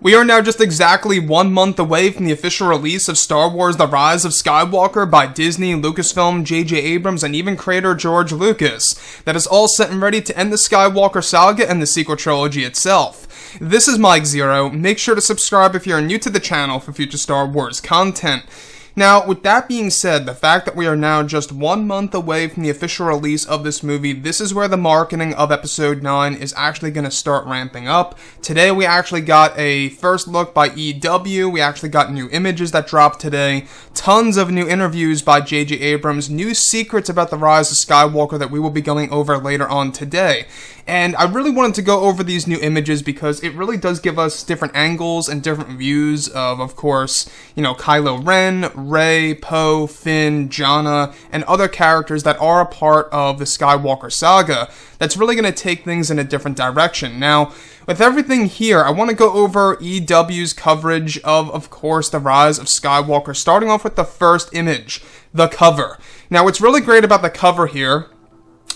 We are now just exactly 1 month away from the official release of Star Wars The Rise of Skywalker by Disney, Lucasfilm, J.J. Abrams, and even creator George Lucas. That is all set and ready to end the Skywalker saga and the sequel trilogy itself. This is Mike Zero. Make sure to subscribe if you are new to the channel for future Star Wars content. Now, with that being said, the fact that we are now just 1 month away from the official release of this movie, this is where the marketing of Episode 9 is actually going to start ramping up. Today, we actually got a first look by EW, we actually got new images that dropped today, tons of new interviews by J.J. Abrams, new secrets about the Rise of Skywalker that we will be going over later on today. And I really wanted to go over these new images because it really does give us different angles and different views of course, Kylo Ren, Rey, Poe, Finn, Janna, and other characters that are a part of the Skywalker saga that's really going to take things in a different direction. Now, with everything here, I want to go over EW's coverage of course, the Rise of Skywalker, starting off with the first image, the cover. Now, what's really great about the cover here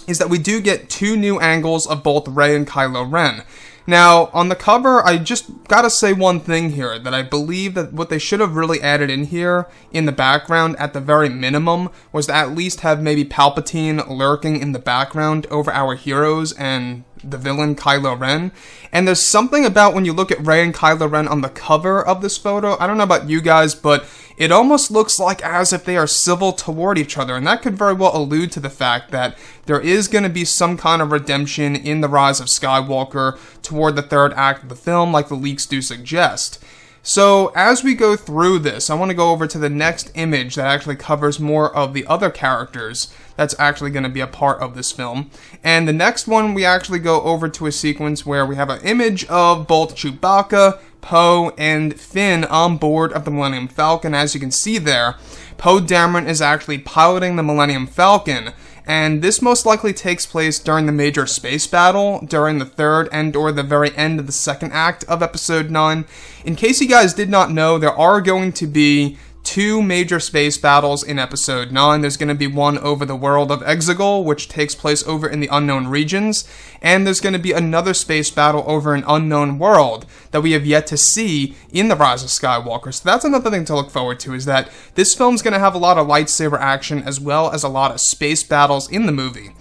is that we do get two new angles of both Rey and Kylo Ren. Now, on the cover, I just gotta say one thing here, that I believe that what they should have really added in here, in the background, at the very minimum, was to at least have maybe Palpatine lurking in the background over our heroes and the villain Kylo Ren. And there's something about when you look at Rey and Kylo Ren on the cover of this photo, I don't know about you guys, but it almost looks like as if they are civil toward each other, and that could very well allude to the fact that there is going to be some kind of redemption in the Rise of Skywalker toward the third act of the film, like the leaks do suggest. So, as we go through this, I want to go over to the next image that actually covers more of the other characters that's actually going to be a part of this film. And the next one, we actually go over to a sequence where we have an image of both Chewbacca, Poe, and Finn on board of the Millennium Falcon. As you can see there, Poe Dameron is actually piloting the Millennium Falcon, and this most likely takes place during the major space battle, during the third and or the very end of the second act of Episode 9. In case you guys did not know, there are going to be two major space battles in Episode 9. There's going to be one over the world of Exegol, which takes place over in the unknown regions, and there's going to be another space battle over an unknown world that we have yet to see in The Rise of Skywalker. So that's another thing to look forward to, is that this film's going to have a lot of lightsaber action as well as a lot of space battles in the movie.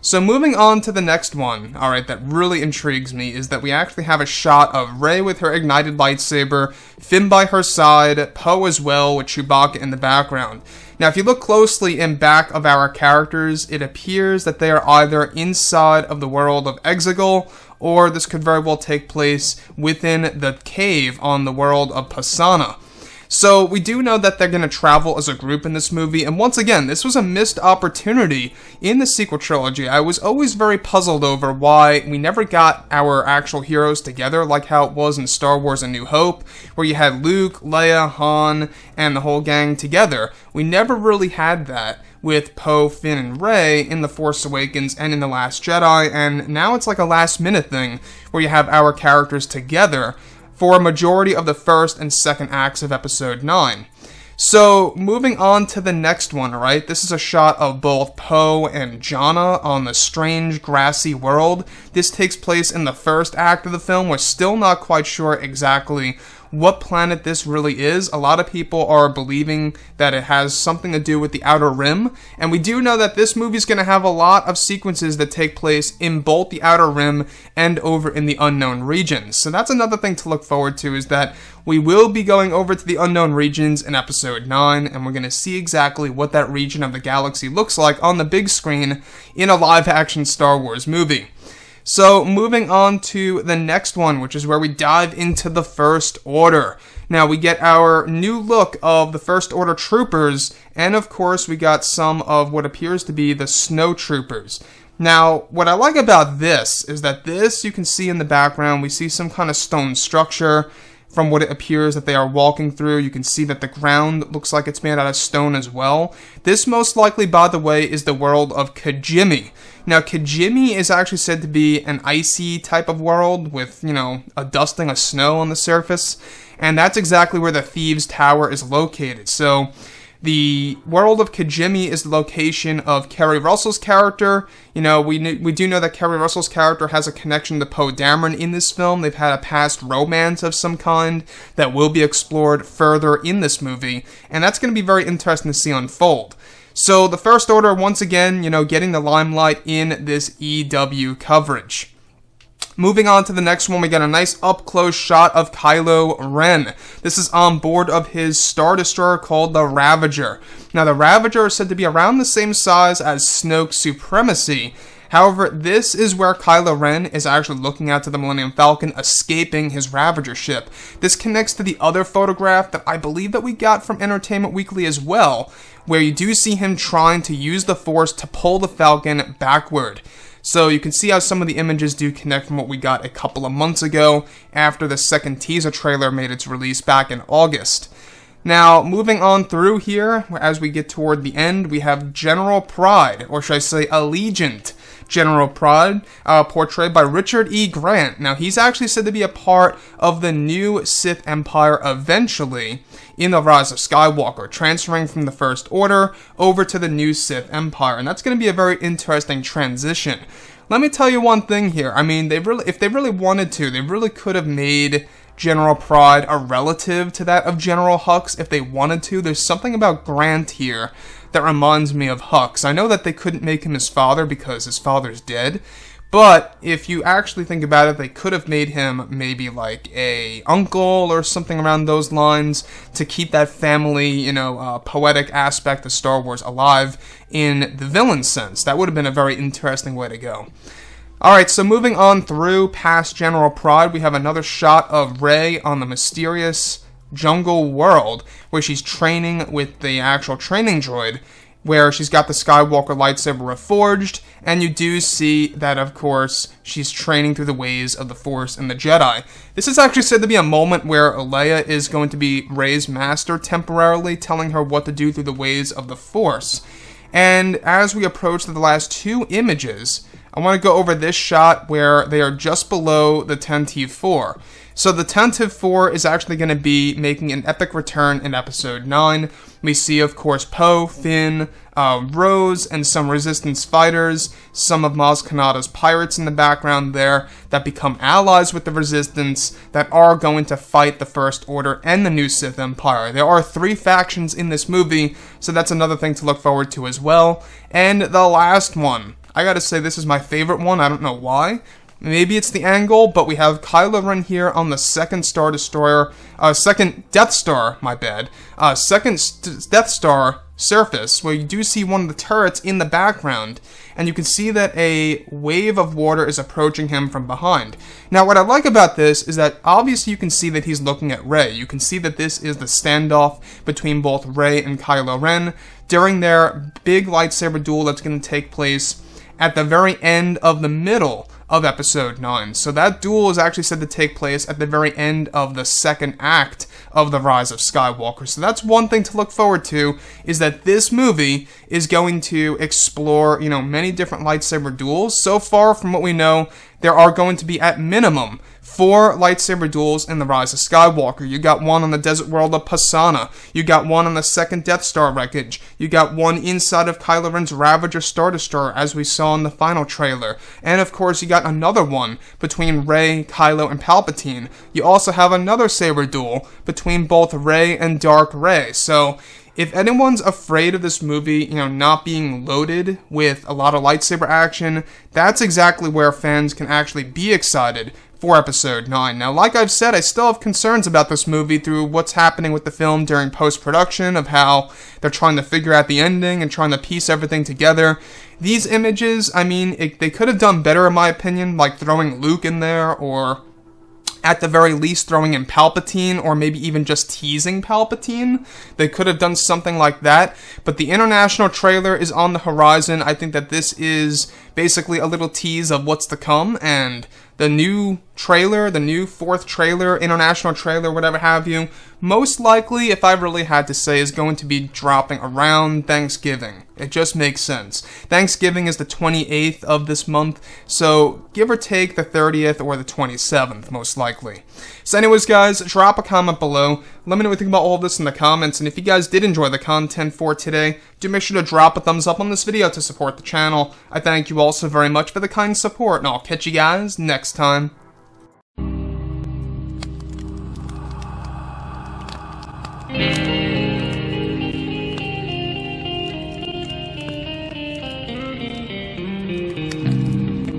So moving on to the next one, alright, that really intrigues me, is that we actually have a shot of Rey with her ignited lightsaber, Finn by her side, Poe as well, with Chewbacca in the background. Now, if you look closely in back of our characters, it appears that they are either inside of the world of Exegol, or this could very well take place within the cave on the world of Pasaana. So, we do know that they're going to travel as a group in this movie, and once again, this was a missed opportunity in the sequel trilogy. I was always very puzzled over why we never got our actual heroes together, like how it was in Star Wars A New Hope, where you had Luke, Leia, Han, and the whole gang together. We never really had that with Poe, Finn, and Rey in The Force Awakens and in The Last Jedi, and now it's like a last-minute thing, where you have our characters together for a majority of the first and second acts of Episode 9. So, moving on to the next one, right? This is a shot of both Poe and Janna on the strange, grassy world. This takes place in the first act of the film. We're still not quite sure exactly what planet this really is. A lot of people are believing that it has something to do with the Outer Rim, and we do know that this movie is going to have a lot of sequences that take place in both the Outer Rim and over in the unknown regions. So that's another thing to look forward to, is that we will be going over to the unknown regions in Episode 9, and we're going to see exactly what that region of the galaxy looks like on the big screen in a live-action Star Wars movie. So, moving on to the next one, which is where we dive into the First Order. Now, we get our new look of the First Order troopers, and of course, we got some of what appears to be the snow troopers. Now, what I like about this is that this, you can see in the background, we see some kind of stone structure. From what it appears that they are walking through, you can see that the ground looks like it's made out of stone as well. This most likely, by the way, is the world of Kijimi. Now, Kijimi is actually said to be an icy type of world with, a dusting of snow on the surface. And that's exactly where the Thieves' Tower is located. So, The world of Kijimi is the location of Kerry Russell's character. You know, we do know that Kerry Russell's character has a connection to Poe Dameron in this film. They've had a past romance of some kind that will be explored further in this movie, and that's going to be very interesting to see unfold. So the First Order, once again, you know, getting the limelight in this EW coverage. Moving on to the next one, we got a nice up-close shot of Kylo Ren. This is on board of his Star Destroyer called the Ravager. Now, the Ravager is said to be around the same size as Snoke's Supremacy. However, this is where Kylo Ren is actually looking out to the Millennium Falcon, escaping his Ravager ship. This connects to the other photograph that I believe that we got from Entertainment Weekly as well, where you do see him trying to use the Force to pull the Falcon backward. So you can see how some of the images do connect from what we got a couple of months ago after the second teaser trailer made its release back in August. Now, moving on through here, as we get toward the end, we have General Pryde, or should I say Allegiant General Pryde, portrayed by Richard E. Grant. Now, he's actually said to be a part of the new Sith Empire eventually in The Rise of Skywalker, transferring from the First Order over to the new Sith Empire, and that's going to be a very interesting transition. Let me tell you one thing here. I mean, if they really wanted to, they really could have made General Pryde a relative to that of General Hux if they wanted to. There's something about Grant here that reminds me of Hux. I know that they couldn't make him his father because his father's dead, but if you actually think about it, they could have made him maybe like a uncle or something around those lines to keep that family, you know, poetic aspect of Star Wars alive in the villain sense. That would have been a very interesting way to go. Alright, so moving on through past General Pryde, we have another shot of Rey on the mysterious jungle world where she's training with the actual training droid, where she's got the Skywalker lightsaber reforged, and you do see that, of course, she's training through the ways of the Force and the Jedi. This is actually said to be a moment where Leia is going to be Rey's master temporarily, telling her what to do through the ways of the Force. And as we approach the last two images, I want to go over this shot where they are just below the Tentive 4. So the Tentive 4 is actually going to be making an epic return in Episode 9. We see, of course, Poe, Finn, Rose, and some Resistance fighters, some of Maz Kanata's pirates in the background there that become allies with the Resistance that are going to fight the First Order and the new Sith Empire. There are 3 factions in this movie, so that's another thing to look forward to as well. And the last one, I gotta say this is my favorite one, I don't know why. Maybe it's the angle, but we have Kylo Ren here on the second Star Destroyer, second Death Star, second Death Star surface, where you do see one of the turrets in the background, and you can see that a wave of water is approaching him from behind. Now, what I like about this is that obviously you can see that he's looking at Rey. You can see that this is the standoff between both Rey and Kylo Ren during their big lightsaber duel that's going to take place at the very end of the middle of Episode 9. So that duel is actually said to take place at the very end of the second act of The Rise of Skywalker. So that's one thing to look forward to, is that this movie is going to explore, you know, many different lightsaber duels. So far, from what we know, there are going to be, at minimum, 4 lightsaber duels in The Rise of Skywalker. You got one on the desert world of Pasana. You got one on the second Death Star wreckage. You got one inside of Kylo Ren's Ravager Star Destroyer, as we saw in the final trailer. And of course, you got another one between Rey, Kylo, and Palpatine. You also have another saber duel between both Rey and Dark Rey. So, if anyone's afraid of this movie, you know, not being loaded with a lot of lightsaber action, that's exactly where fans can actually be excited for Episode 9. Now, like I've said, I still have concerns about this movie through what's happening with the film during post-production, of how they're trying to figure out the ending and trying to piece everything together. These images, I mean, they could have done better in my opinion, like throwing Luke in there, or at the very least throwing in Palpatine, or maybe even just teasing Palpatine. They could have done something like that, but the international trailer is on the horizon. I think that this is basically a little tease of what's to come, and the new trailer, the new 4th trailer, international trailer, whatever have you, most likely, if I really had to say, is going to be dropping around Thanksgiving. It just makes sense. Thanksgiving is the 28th of this month, so give or take the 30th or the 27th, most likely. So anyways, guys, drop a comment below. Let me know what you think about all of this in the comments, and if you guys did enjoy the content for today, do make sure to drop a thumbs up on this video to support the channel. I thank you all so very much for the kind support, and I'll catch you guys next time.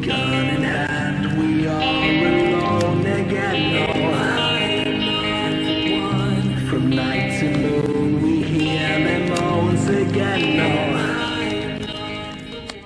Gun in hand, we are alone again. No, I'm not the one from night to moon.